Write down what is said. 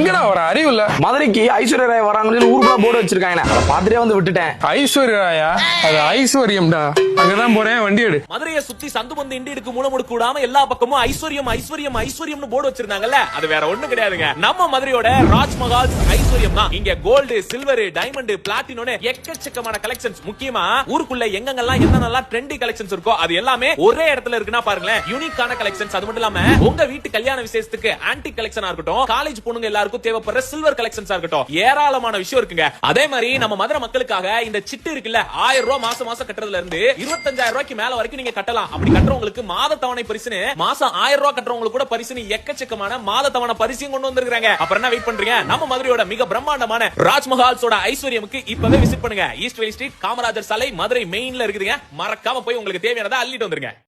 எங்கடா வர அறிவு இல்ல. மதுரைக்கு ஐஸ்வர்யா ராய் வராங்கன்னு ஊருக்குள்ள போர்டு வச்சிருக்காங்க. அதை பார்த்துட்டே வந்து விட்டுட்டேன். ஐஸ்வர்யா ராயா? அது ஐஸ்வர்யம்டா. அங்கதான் போறேன், வண்டி எடு. மதுரையை சுத்தி சந்து பந்து இண்டி இடுக்கு மூல முடுக்கு விடாம எல்லா பக்கமும் ஐஸ்வர்யம் ஐஸ்வர்யம் ஐஸ்வர்யம்னு போர்டு வச்சிருந்தாங்கல்ல, அது வேற ஒண்ணு கிடையாதுங்க. நம்ம மதுரையோட ராஜ்மஹால் ஐஸ்வர்யம் தான். இங்க கோல்டு, சில்வர், டைமண்ட், பிளாட்டினம்னு எக்கச்சக்கமான கலெக்ஷன்ஸ். முக்கியமா ஊருக்குள்ள எங்கெங்கெல்லாம் என்னென்னலாம் ட்ரெண்டி கலெக்ஷன்ஸ் இருக்கோ அது எல்லாமே ஒரே இடத்துல இருக்குன்னா பாருங்களேன். யூனிக்கான கலெக்ஷன்ஸ். அது மட்டும் இல்லாம உங்க வீட்டு கல்யாண விசேஷத்துக்கு ஆன்டிக் கலெக்ஷனா இருக்கட்டும், காலேஜ் பொண்ணுங்க எல்லாருக்கும் தேவைப்படுற சில்வர் கலெக்ஷன்ஸா இருக்கட்டும், ஏராளமான விஷயம் இருக்குங்க. அதே மாதிரி நம்ம மதுரை மக்களுக்காக இந்த சிட்டு இருக்குல்ல, 1000 ரூபாய் மாசம் மாசம் கட்டுறதுல இருந்து 25,000 ரூபாய்க்கு மேல வரைக்கும் நீங்க கட்டலாம். அப்படி கட்டுறவங்களுக்கு மாத தவணை பரிசுன்னு மாசம் 1000 ரூபாய் கட்டுறவங்களுக்கு கூட பரிசுன்னு எக்கச்சக்கமான மாத தவணை பரிசையும் கொண்டு வந்திருக்காங்க. அப்புறம் என்ன வெயிட் பண்றீங்க? நம்ம மதுரையோட மிக பிரம்மாண்டமான ராஜ்மஹால்ஸோட ஐஸ்வர்யமுக்கு இப்பவே விசிட் பண்ணுங்க. ஈஸ்ட் வெஸ்ட் ஸ்ட்ரீட், காமராஜர் சாலை, மதுரை மெயின்ல இருக்குதுங்க. மறக்காம போய் உங்களுக்கு தேவையானதை அள்ளிட்டு வந்துருங்க.